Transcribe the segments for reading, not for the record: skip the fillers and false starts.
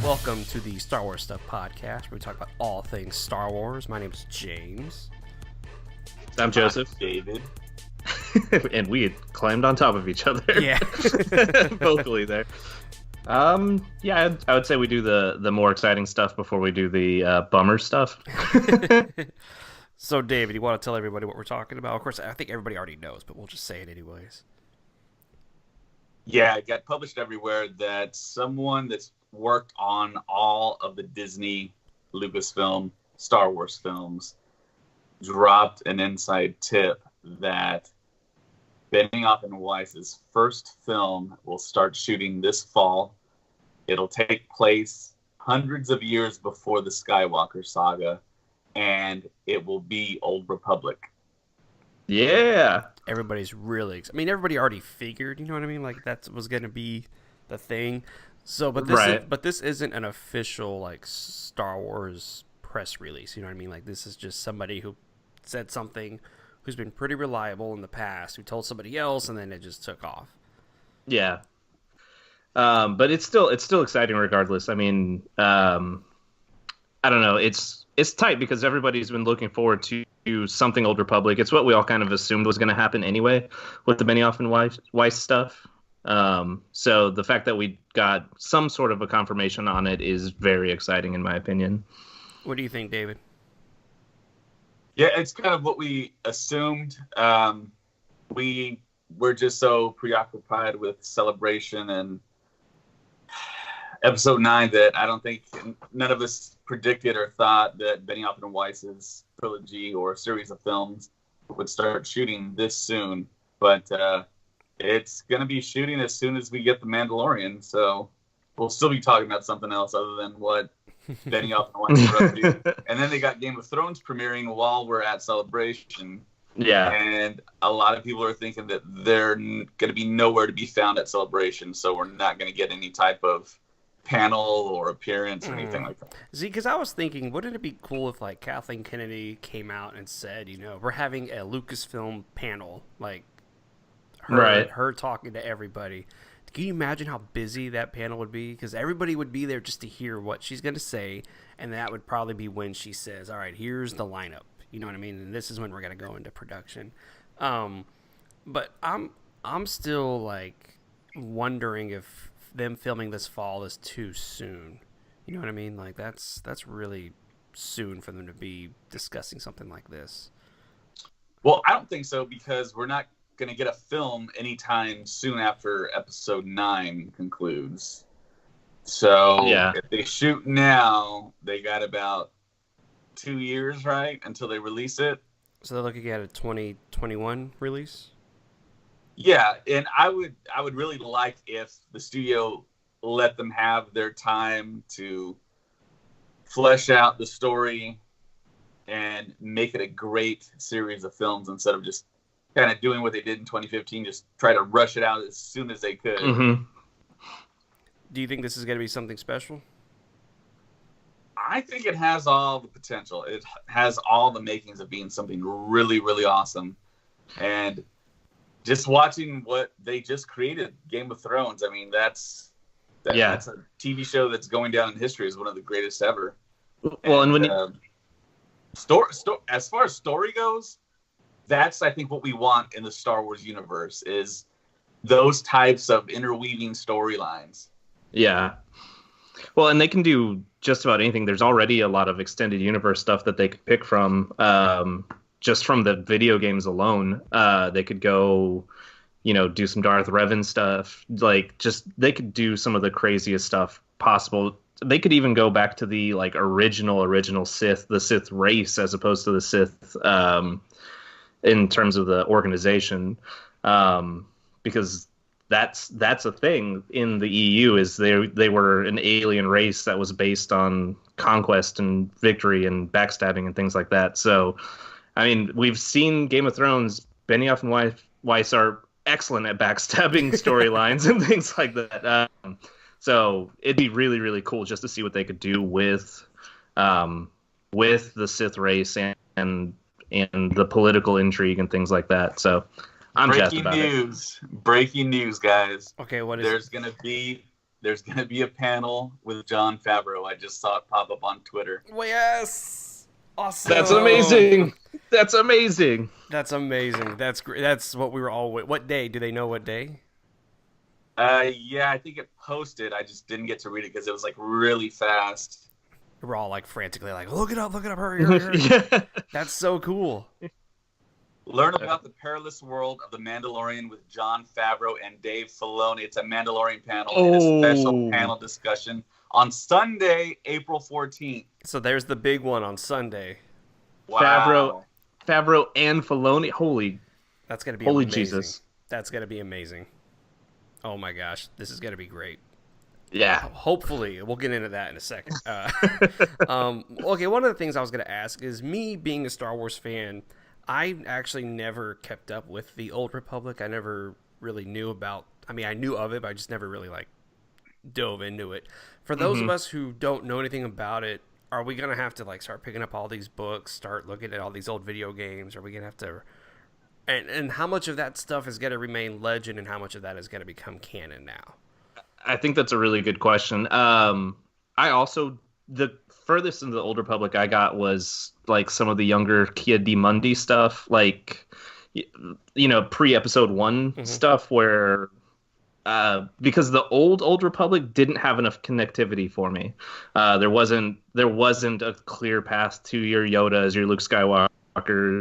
Welcome to the Star Wars Stuff podcast, where we talk about all things Star Wars. My name is James. I'm Joseph. David. And we had climbed on top of each other. Yeah. Vocally there. Yeah, I would say we do the more exciting stuff before we do the bummer stuff. So, David, you want to tell everybody what we're talking about? Of course, I think everybody already knows, but we'll just say it anyways. Yeah, it got published everywhere that someone that's worked on all of the Disney, Lucasfilm, Star Wars films dropped an inside tip that Benioff and Weiss's first film will start shooting this fall. It'll take place hundreds of years before the Skywalker saga, and it will be Old Republic. Yeah. Everybody's really... I mean, everybody already figured, you know what I mean? Like, that was going to be the thing. So, but this isn't an official, like, Star Wars press release, you know what I mean? Like, this is just somebody who said something, who's been pretty reliable in the past, who told somebody else, and then it just took off. Yeah. But it's still exciting regardless. I mean, I don't know. It's tight because everybody's been looking forward to something Old Republic. It's what we all kind of assumed was going to happen anyway with the Benioff and Weiss stuff. So the fact that we got some sort of a confirmation on it is very exciting in my opinion. What do you think, David? Yeah, it's kind of what we assumed. We were just so preoccupied with Celebration and Episode 9 that I don't think none of us predicted or thought that Benioff and Weiss's trilogy or series of films would start shooting this soon. But it's going to be shooting as soon as we get The Mandalorian, so we'll still be talking about something else other than what Benioff and Weiss are up to. And then they got Game of Thrones premiering while we're at Celebration. Yeah. And a lot of people are thinking that they're going to be nowhere to be found at Celebration, so we're not going to get any type of panel or appearance or anything like that. See, because I was thinking, wouldn't it be cool if, like, Kathleen Kennedy came out and said, you know, we're having a Lucasfilm panel, like, her talking to everybody. Can you imagine how busy that panel would be? Because everybody would be there just to hear what she's going to say, and that would probably be when she says, all right, here's the lineup. You know what I mean? And this is when we're going to go into production. But I'm still, like, wondering if them filming this fall is too soon. You know what I mean? Like, that's really soon for them to be discussing something like this. Well, I don't think so, because we're not going to get a film anytime soon after Episode 9 concludes. So If they shoot now, they got about 2 years, right, until they release it. So they're looking at a 2021 release? Yeah, and I would really like if the studio let them have their time to flesh out the story and make it a great series of films instead of just kind of doing what they did in 2015, just try to rush it out as soon as they could. Mm-hmm. Do you think this is going to be something special? I think it has all the potential. It has all the makings of being something really, really awesome. And just watching what they just created, Game of Thrones, I mean, that's a TV show that's going down in history as one of the greatest ever. Well, and when as far as story goes, that's, I think, what we want in the Star Wars universe is those types of interweaving storylines. Yeah. Well, and they can do just about anything. There's already a lot of extended universe stuff that they could pick from. Just from the video games alone, they could go, do some Darth Revan stuff. Like, just they could do some of the craziest stuff possible. They could even go back to the original Sith, the Sith race, as opposed to the Sith in terms of the organization, because that's a thing in the EU. Is they were an alien race that was based on conquest and victory and backstabbing and things like that. So, I mean, we've seen Game of Thrones. Benioff and Weiss are excellent at backstabbing storylines and things like that. So it'd be really, really cool just to see what they could do with the Sith race and the political intrigue and things like that. So I'm jazzed about it. Breaking news, guys. Okay, what is there's gonna be a panel with Jon Favreau. I just saw it pop up on Twitter. Well, yes, awesome. That's amazing. That's amazing. That's amazing. That's great. That's what we were all. What day? Do they know what day? Yeah, I think it posted. I just didn't get to read it because it was like really fast. We're all like frantically like, look it up, hurry, hurry, hurry. Yeah. That's so cool. Learn about the perilous world of the Mandalorian with Jon Favreau and Dave Filoni. It's a Mandalorian panel and a special panel discussion on Sunday, April 14th. So there's the big one on Sunday. Wow. Favreau and Filoni. That's gonna be holy amazing. Jesus. That's gonna be amazing. Oh my gosh, this is gonna be great. Yeah. Hopefully, we'll get into that in a second. Okay, one of the things I was gonna ask is, me being a Star Wars fan, I actually never kept up with the Old Republic. I never really knew about. I mean, I knew of it, but I just never really like dove into it. For those of us who don't know anything about it, are we gonna have to like start picking up all these books, start looking at all these old video games? Are we gonna have to? And how much of that stuff is gonna remain legend, and how much of that is gonna become canon now? I think that's a really good question. I also, the furthest into the Old Republic I got was like some of the younger Kia Di Mundi stuff, like, you know, pre-episode 1 stuff where, because the Old Republic didn't have enough connectivity for me. There wasn't a clear path to your Yoda as your Luke Skywalker,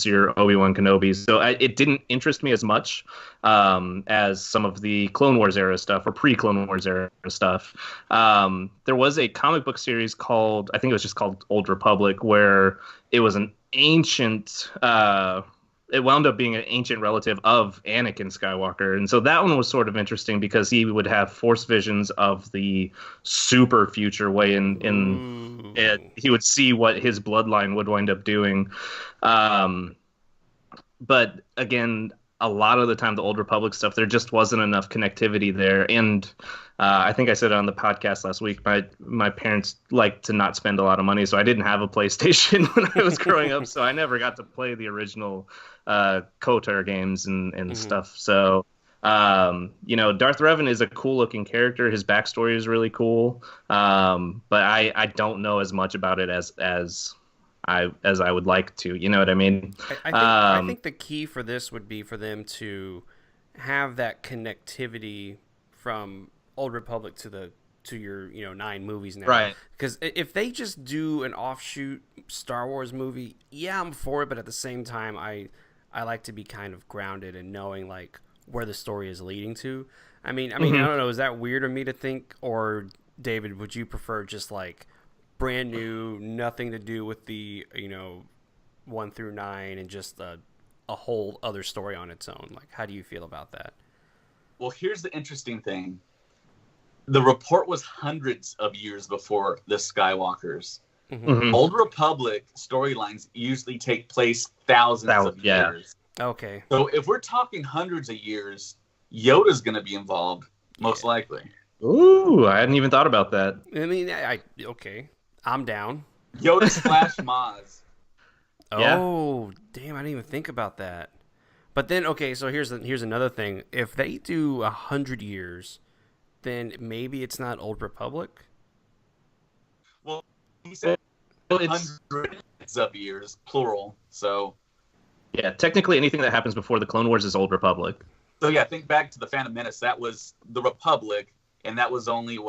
your Obi-Wan Kenobi, so it didn't interest me as much as some of the Clone Wars era stuff or pre-Clone Wars era stuff. There was a comic book series called, I think it was just called Old Republic, where it was an ancient it wound up being an ancient relative of Anakin Skywalker. And so that one was sort of interesting because he would have force visions of the super future way, and he would see what his bloodline would wind up doing. But again, a lot of the time, the Old Republic stuff, there just wasn't enough connectivity there. And I think I said it on the podcast last week, my parents like to not spend a lot of money, so I didn't have a PlayStation when I was growing up, so I never got to play the original KOTOR games and stuff. So, you know, Darth Revan is a cool-looking character. His backstory is really cool, but I don't know as much about it as I would like to. You know what I mean? I think the key for this would be for them to have that connectivity from Old Republic to your 9 movies now, right? Because if they just do an offshoot Star Wars movie, yeah, I'm for it, but at the same time, I like to be kind of grounded in knowing like where the story is leading to. I mean, I don't know, is that weird of me to think, or David, would you prefer just like brand new, nothing to do with the 1 through 9, and just a whole other story on its own? Like, how do you feel about that? Well, here's the interesting thing. The report was hundreds of years before the Skywalkers. Old Republic storylines usually take place thousands of years. Okay. So if we're talking hundreds of years, Yoda's going to be involved, most likely. Ooh, I hadn't even thought about that. I mean, okay. I'm down. Yoda / Maz. Oh, damn, I didn't even think about that. But then, okay, so here's another thing. If they do 100 years, then maybe it's not Old Republic? Well, he said hundreds of years, plural, so... Yeah, technically anything that happens before the Clone Wars is Old Republic. So yeah, think back to the Phantom Menace. That was the Republic, and that was only,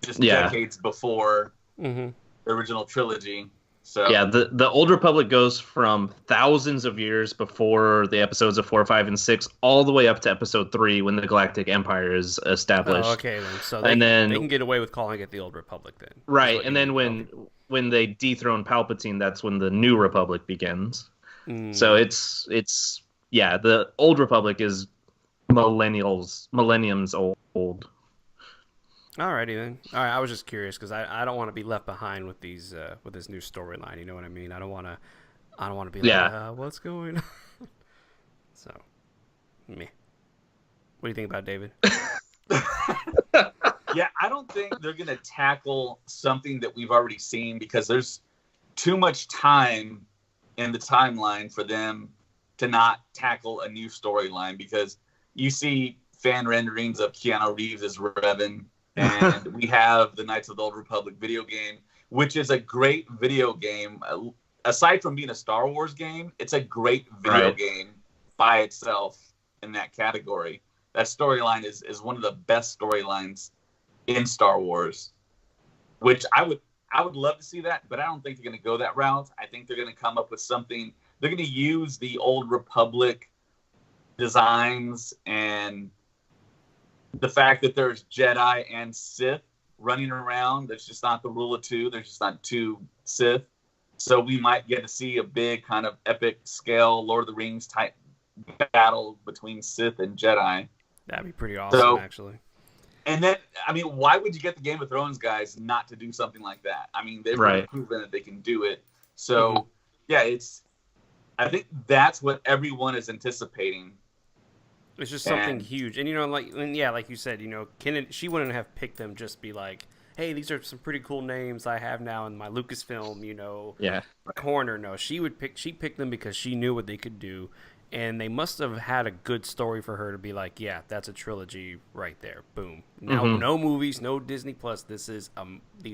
decades before the original trilogy. So yeah, the Old Republic goes from thousands of years before the episodes of 4, 5, and 6, all the way up to episode 3 when the Galactic Empire is established. Oh, okay, then. So they can get away with calling it the Old Republic then. Right, and then when they dethrone Palpatine, that's when the New Republic begins. So it's the Old Republic is millenniums old. Alrighty then. All right, I was just curious because I don't want to be left behind with these with this new storyline. You know what I mean? I don't want to be like, what's going on? So, me. What do you think about it, David? Yeah, I don't think they're going to tackle something that we've already seen because there's too much time in the timeline for them to not tackle a new storyline, because you see fan renderings of Keanu Reeves as Revan, and we have the Knights of the Old Republic video game, which is a great video game. Aside from being a Star Wars game, it's a great video game by itself in that category. That storyline is one of the best storylines in Star Wars, which I would love to see that, but I don't think they're going to go that route. I think they're going to come up with something. They're going to use the Old Republic designs and the fact that there's Jedi and Sith running around. There's just not the rule of two. There's just not two Sith. So we might get to see a big kind of epic scale Lord of the Rings type battle between Sith and Jedi. That'd be pretty awesome, actually. And then, I mean, why would you get the Game of Thrones guys not to do something like that? I mean, they've really proven that they can do it. So, yeah, I think that's what everyone is anticipating. It's just something huge. And, like you said, she wouldn't have picked them just be like, hey, these are some pretty cool names I have now in my Lucasfilm, corner. No, she picked them because she knew what they could do. And they must have had a good story for her to be like, yeah, that's a trilogy right there. Boom. Now, no movies, no Disney Plus. These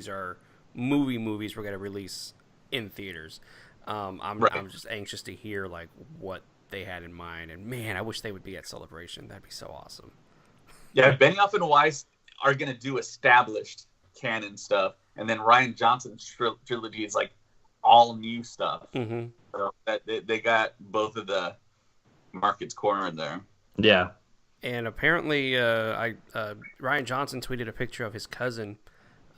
are movies we're going to release in theaters. I'm just anxious to hear like what they had in mind. And man, I wish they would be at Celebration. That'd be so awesome. Yeah, Benioff and Weiss are going to do established canon stuff. And then Rian Johnson's trilogy is like all new stuff. So that they got both of the market's cornered there. Yeah. And apparently Rian Johnson tweeted a picture of his cousin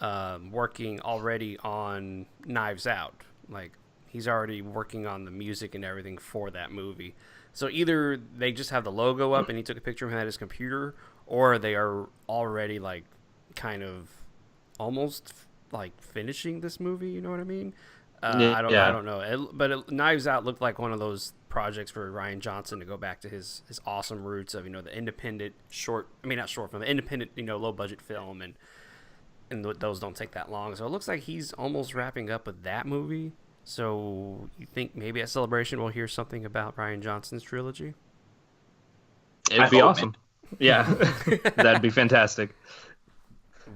working already on Knives Out. Like, he's already working on the music and everything for that movie. So either they just have the logo up and he took a picture of him at his computer, or they are already like kind of almost like finishing this movie, you know what I mean? I don't know. But Knives Out looked like one of those projects for Rian Johnson to go back to his awesome roots of, the independent the independent, low budget film, and those don't take that long. So it looks like he's almost wrapping up with that movie. So you think maybe at Celebration we'll hear something about Rian Johnson's trilogy? It'd be awesome. Yeah, that'd be fantastic.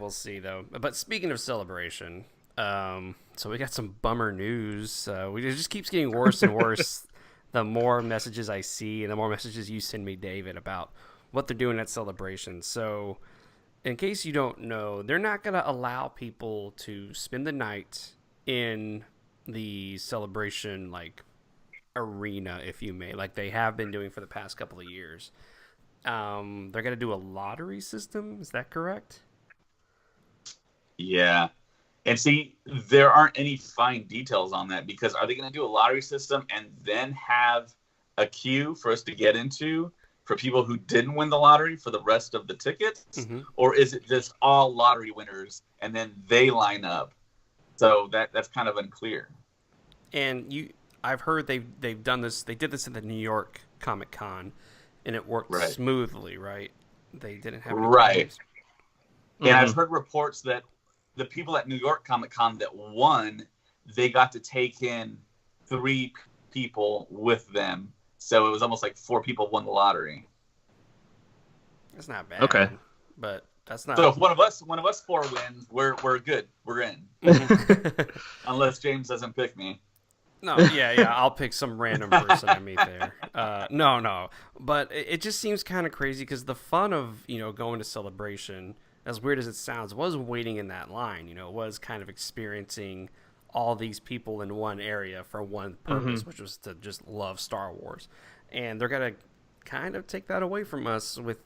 We'll see though. But speaking of Celebration, so we got some bummer news. It just keeps getting worse and worse. The more messages I see and the more messages you send me, David, about what they're doing at Celebration. So in case you don't know, they're not going to allow people to spend the night in the Celebration like arena, if you may, like they have been doing for the past couple of years. They're going to do a lottery system. Is that correct? Yeah. And see, there aren't any fine details on that, because are they going to do a lottery system and then have a queue for us to get into for people who didn't win the lottery for the rest of the tickets? Or is it just all lottery winners and then they line up? So that's kind of unclear. And I've heard they've done this. They did this at the New York Comic Con, and it worked smoothly, right? They didn't have any problems. And I've heard reports that the people at New York Comic Con that won, they got to take in 3 people with them. So it was almost like 4 people won the lottery. That's not bad. Okay. But that's not. So if one of us 4 wins, we're good. We're in. Unless James doesn't pick me. No, yeah, I'll pick some random person I meet there. No, but it just seems kind of crazy because the fun of going to Celebration, as weird as it sounds, was waiting in that line. Was kind of experiencing all these people in one area for one purpose, which was to just love Star Wars. And they're gonna kind of take that away from us with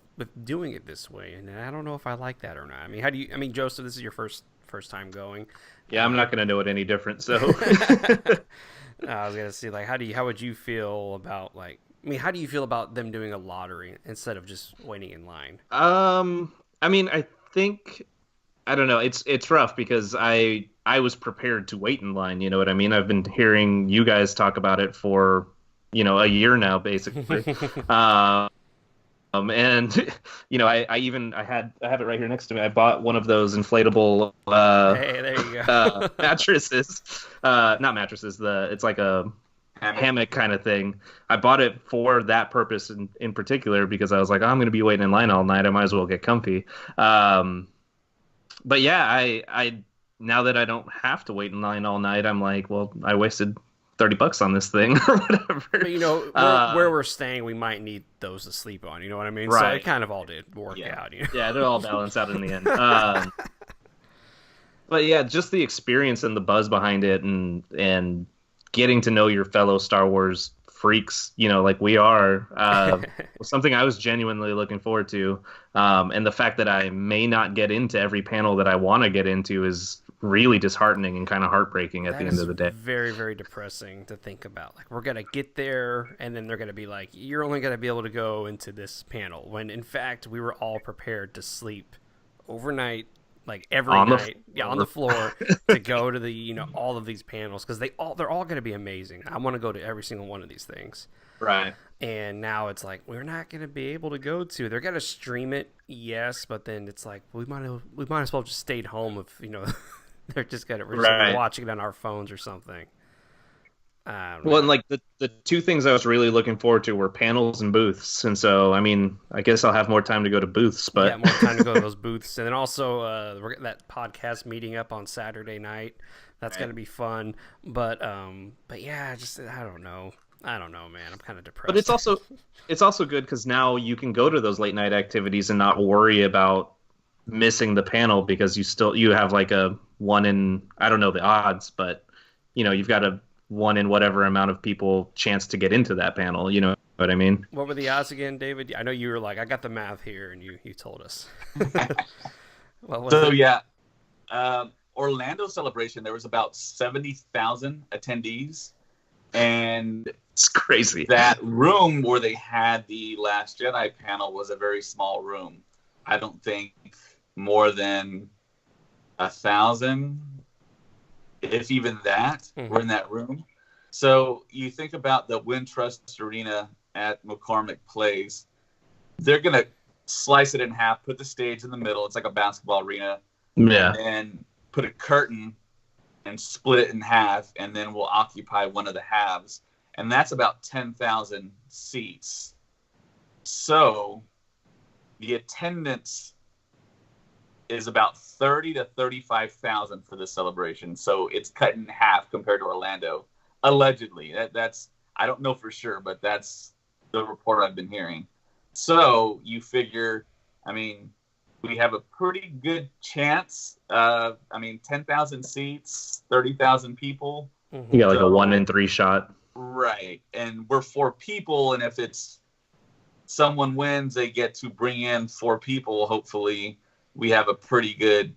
doing it this way. And I don't know if I like that or not. I mean, Joseph, this is your first time going. Yeah, I'm not gonna know it any different. So I was gonna see, like, how would you feel about how do you feel about them doing a lottery instead of just waiting in line? I mean, I think, I don't know. It's rough because I was prepared to wait in line. You know what I mean? I've been hearing you guys talk about it for a year now, basically. And I have it right here next to me. I bought one of those inflatable Hey, there you go. mattresses. Not mattresses. It's like a hammock kind of thing. I bought it for that purpose in particular because I was like, oh, I'm going to be waiting in line all night. I might as well get comfy. But yeah, I now that I don't have to wait in line all night, I'm like, well, I wasted $30 on this thing or whatever. But where we're staying, we might need those to sleep on. You know what I mean? Right. So it kind of all did work out. Yeah, it'll all balance out in the end. But yeah, just the experience and the buzz behind it, and getting to know your fellow Star Wars freaks, like we are, was something I was genuinely looking forward to. And the fact that I may not get into every panel that I want to get into is really disheartening and kind of heartbreaking at the end of the day. Very, very depressing to think about. Like, we're going to get there, and then they're going to be like, you're only going to be able to go into this panel. When, in fact, we were all prepared to sleep overnight, like every night, on the floor to go to the all of these panels, because they're all going to be amazing. I want to go to every single one of these things. Right. And now it's like we're not going to be able to go to. They're going to stream it, yes, but then it's like we might as well just stayed home if they're just gonna watching it on our phones or something. Well, and like the two things I was really looking forward to were panels and booths, and so I mean, I guess I'll have more time to go to booths, but yeah, more time to go to those booths, and then also we're getting that podcast meeting up on Saturday night. That's gonna be fun, but yeah, just I don't know, man. I'm kind of depressed. But it's also good because now you can go to those late night activities and not worry about missing the panel because you have like a 1 in, I don't know the odds, but you've got a 1 in whatever amount of people chance to get into that panel. You know what I mean? What were the odds again, David? I know you were like, I got the math here, and you told us. Orlando Celebration, there was about 70,000 attendees, and it's crazy. That room where they had the Last Jedi panel was a very small room. I don't think more than 1,000, if even that, were in that room. So you think about the Wintrust Arena at McCormick Place. They're going to slice it in half, put the stage in the middle. It's like a basketball arena. Yeah. And put a curtain and split it in half, and then we'll occupy one of the halves. And that's about 10,000 seats. So the attendance is about 30 to 35,000 for the celebration. So it's cut in half compared to Orlando, allegedly. That's I don't know for sure, but that's the report I've been hearing. So you figure, I mean, we have a pretty good chance. 10,000 seats, 30,000 people. You got like a 1 in 3 shot. Right. And we're 4 people, and if it's someone wins, they get to bring in 4 people, hopefully. We have a pretty good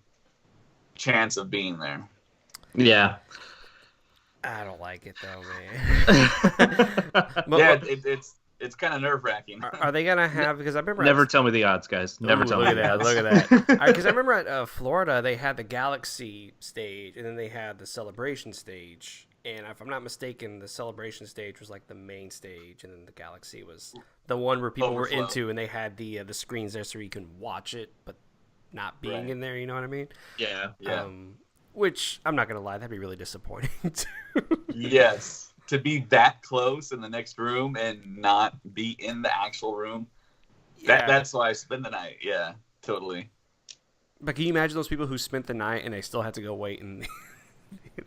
chance of being there. Yeah. I don't like it though, man. Yeah, it's kind of nerve-wracking. Are they gonna have? Because I remember. Never tell me the odds, guys. Never tell me the odds. Look at that. Because I remember at Florida, they had the Galaxy stage, and then they had the Celebration stage. And if I'm not mistaken, the Celebration stage was like the main stage, and then the Galaxy was the one where people were into, and they had the screens there so you can watch it, but not being in there. You know what I mean? Yeah. Yeah. Which I'm not gonna lie, that'd be really disappointing too. Yes, to be that close in the next room and not be in the actual room. Yeah. That's why I spend the night. Yeah, totally. But can you imagine those people who spent the night and they still had to go wait in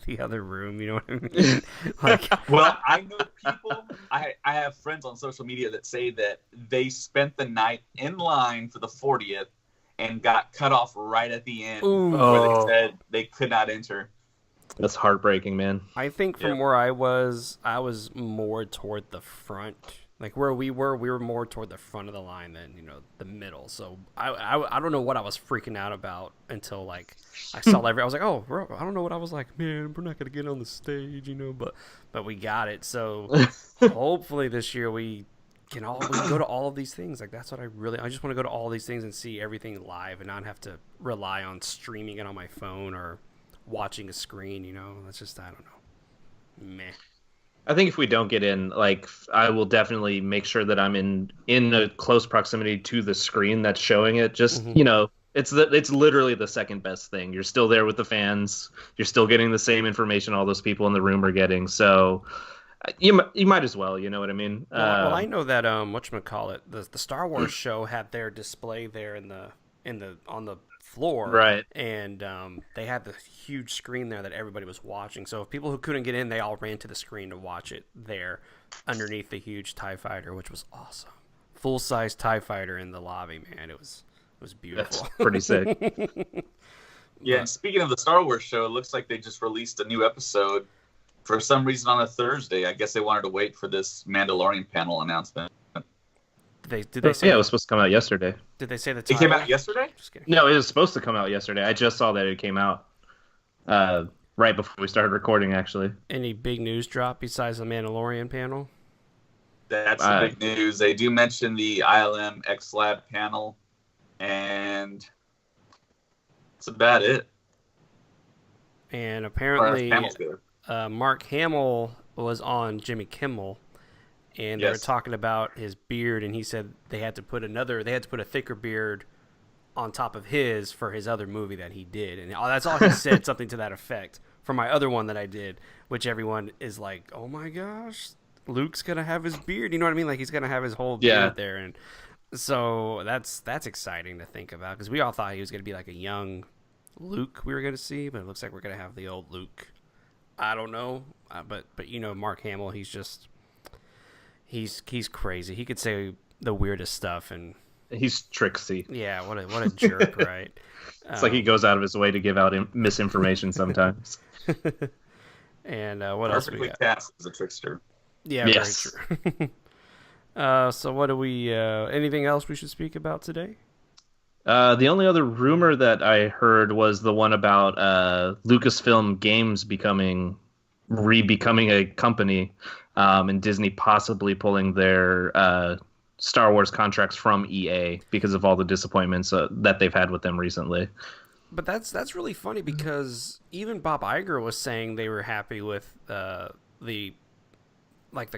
the other room? You know what I mean? Well, I know people. I have friends on social media that say that they spent the night in line for the 40th. And got cut off right at the end where they said they could not enter. That's heartbreaking, man. I think from where I was more toward the front. Like where we were more toward the front of the line than the middle. So I don't know what I was freaking out about until like I saw I was like, oh, bro, I don't know what I was like. Man, we're not gonna get on the stage, but we got it. So hopefully this year we can go to all of these things. Like that's what I just want to go to all these things and see everything live and not have to rely on streaming it on my phone or watching a screen. That's just I don't know. Meh. I think if we don't get in, like, I will definitely make sure that I'm in a close proximity to the screen that's showing it. Just, Mm-hmm. it's literally the second best thing. You're still there with the fans. You're still getting the same information all those people in the room are getting. So you might as well. You know what I mean? Well, I know that whatchamacallit, the Star Wars show had their display there in the on the floor, Right. and they had the huge screen there that everybody was watching. So if people who couldn't get in, they all ran to the screen to watch it there underneath the huge TIE fighter, which was awesome. Full size TIE fighter in the lobby, man. It was That's beautiful. pretty sick. Yeah, But and speaking of the Star Wars show, it looks like they just released a new episode for some reason on a Thursday. I guess they wanted to wait for this Mandalorian panel announcement. did they say Yeah, it was supposed to come out yesterday. did they say the It title? came out yesterday? Just kidding. No, it was supposed to come out yesterday. I just saw that it came out right before we started recording, actually. Any big news drop besides the Mandalorian panel? That's the big news. They do mention the ILM X Lab panel, and that's about it. And As apparently, panels go. Mark Hamill was on Jimmy Kimmel, and they were Yes. talking about his beard, and he said they had to put a thicker beard on top of his for his other movie that he did, and that's all he said, something to that effect. For my other one that I did, which everyone is like, "Oh my gosh, Luke's gonna have his beard," you know what I mean? Like he's gonna have his whole beard there, and so that's exciting to think about because we all thought he was gonna be like a young Luke we were gonna see, but it looks like we're gonna have the old Luke. I don't know, but Mark Hamill, he's crazy. He could say the weirdest stuff, and He's tricksy. yeah, what a jerk, right? It's like he goes out of his way to give out misinformation sometimes. And what else we Perfectly got? cast as a trickster. Yeah, Yes. very true. So what do we? Anything else we should speak about today? The only other rumor that I heard was the one about Lucasfilm Games becoming a company, and Disney possibly pulling their Star Wars contracts from EA because of all the disappointments that they've had with them recently. But that's really funny because even Bob Iger was saying they were happy with the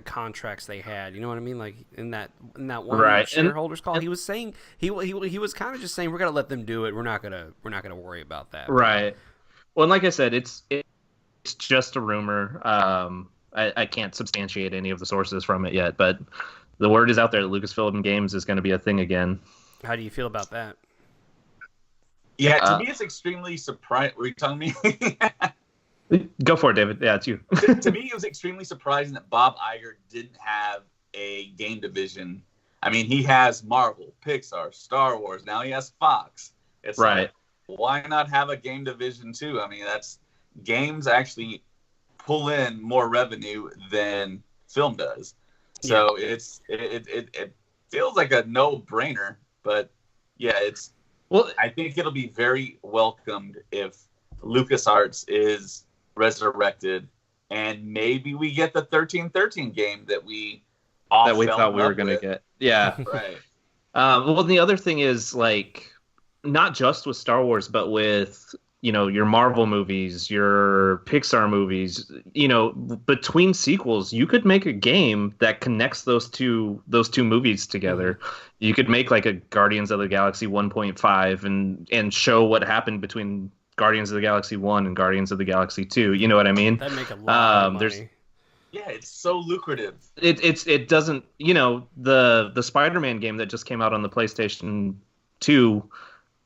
contracts they had. You know what I mean? Like in that one Right. shareholders call, he was saying he was kind of just saying we're gonna let them do it. We're not gonna worry about that. Right. Well, and like I said, it's just a rumor. I can't substantiate any of the sources from it yet, but the word is out there that Lucasfilm Games is going to be a thing again. How do you feel about that? Yeah, to me, it's extremely surprising. Were you telling me? Go for it, David. Yeah, it's you. To me, it was extremely surprising that Bob Iger didn't have a game division. I mean, he has Marvel, Pixar, Star Wars. Now he has Fox. It's Right. Like, why not have a game division too? I mean, games actually pull in more revenue than film does. So it feels like a no-brainer. But yeah, I think it'll be very welcomed if LucasArts is resurrected, and maybe we get the 1313 game that we thought we were going to get. Yeah. Right. Well, the other thing is, like, not just with Star Wars, but with your Marvel movies, your Pixar movies, between sequels, you could make a game that connects those two movies together. Mm-hmm. You could make like a Guardians of the Galaxy 1.5 and show what happened between Guardians of the Galaxy 1 and Guardians of the Galaxy 2. You know what I mean? That'd make a lot of money. Yeah, it's so lucrative. It doesn't, the Spider-Man game that just came out on the PlayStation 2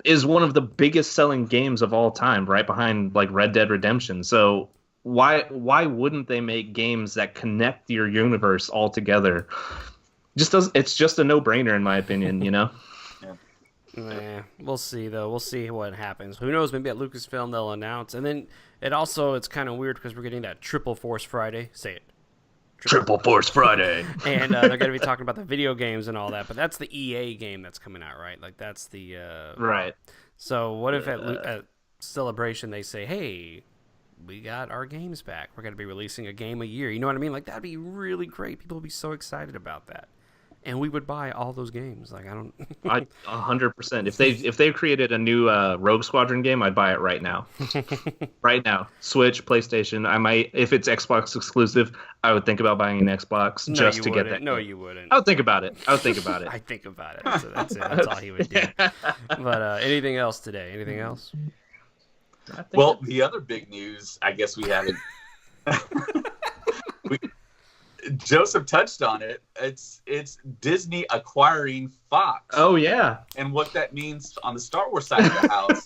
is one of the biggest selling games of all time, right behind like Red Dead Redemption. So why wouldn't they make games that connect your universe all together? It's just a no-brainer in my opinion, Yeah. Yeah, we'll see though. We'll see what happens. Who knows? Maybe at Lucasfilm they'll announce, and then it's kind of weird because we're getting that Triple Force Friday. Say it. Triple Force Friday. And they're going to be talking about the video games and all that, but that's the EA game that's coming out, right? Like that's the right. So what if at Celebration they say, "Hey, we got our games back. We're going to be releasing a game a year." You know what I mean? Like that'd be really great. People would be so excited about that. and we would buy all those games. Like, I don't. 100%. If they created a new Rogue Squadron game, I'd buy it right now. Right now, Switch, PlayStation. I might, if it's Xbox exclusive, I would think about buying an Xbox just to get that. No, game. You wouldn't. I would think about it. I think about it. I think about it. So that's it. That's all he would do. But anything else today? Anything else? Well, the other big news, I guess we haven't. Joseph touched on it. It's Disney acquiring Fox. Oh yeah, and what that means on the Star Wars side of the house.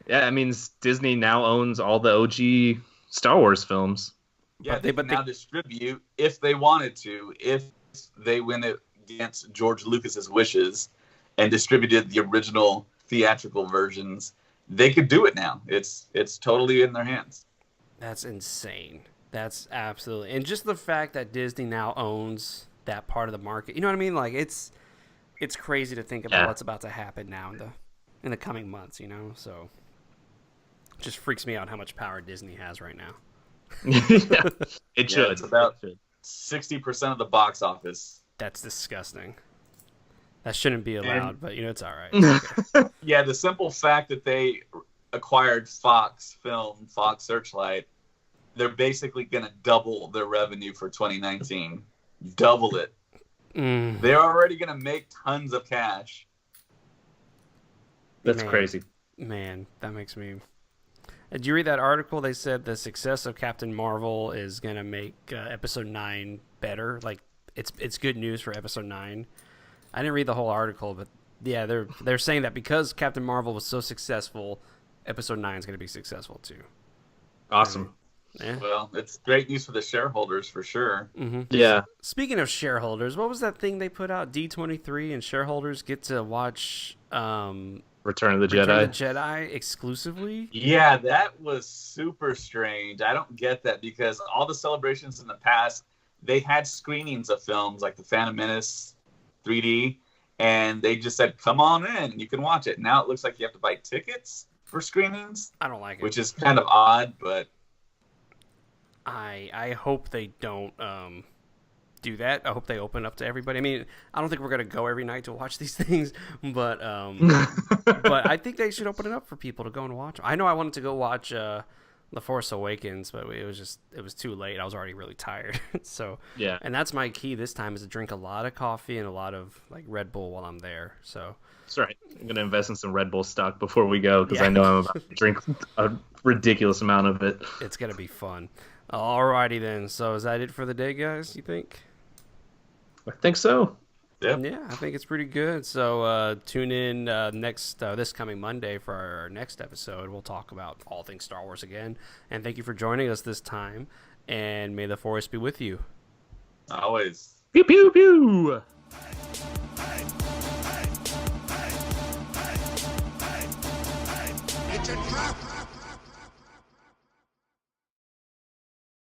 Yeah, that means Disney now owns all the OG Star Wars films. Yeah, they can now distribute if they wanted to. If they went against George Lucas's wishes and distributed the original theatrical versions, they could do it now. It's totally in their hands. That's insane. That's absolutely, and just the fact that Disney now owns that part of the market. You know what I mean? Like it's crazy to think about what's about to happen now in the coming months. You know, so it just freaks me out how much power Disney has right now. Yeah, it should. It's about 60% of the box office. That's disgusting. That shouldn't be allowed, but you know it's all right. Okay. Yeah, the simple fact that they acquired Fox Film, Fox Searchlight, they're basically going to double their revenue for 2019. Double it. They're already going to make tons of cash. That's crazy. Man, that makes me... Did you read that article? They said the success of Captain Marvel is going to make Episode 9 better. Like, it's good news for Episode 9. I didn't read the whole article, but yeah, they're saying that because Captain Marvel was so successful, Episode 9 is going to be successful too. Awesome. Yeah. Well, it's great news for the shareholders for sure. Mm-hmm. Yeah. Speaking of shareholders, what was that thing they put out? D23 and shareholders get to watch Return of the Jedi exclusively? Yeah, that was super strange. I don't get that because all the celebrations in the past, they had screenings of films like The Phantom Menace 3D, and they just said, come on in, and you can watch it. Now it looks like you have to buy tickets for screenings. I don't like it. Which is kind of odd, but... I hope they don't do that. I hope they open up to everybody. I mean, I don't think we're going to go every night to watch these things, but but I think they should open it up for people to go and watch. I know I wanted to go watch The Force Awakens, but it was too late. I was already really tired. So yeah, and that's my key this time is to drink a lot of coffee and a lot of like Red Bull while I'm there. So that's right. I'm gonna invest in some Red Bull stock before we go because I know I'm about to drink a ridiculous amount of it. It's gonna be fun. Alrighty then. So is that it for the day, guys? You think? I think so. Yep. Yeah, I think it's pretty good. So tune in this coming Monday for our next episode. We'll talk about all things Star Wars again. And thank you for joining us this time. And may the Force be with you. Always. Pew, pew, pew. It's a trap!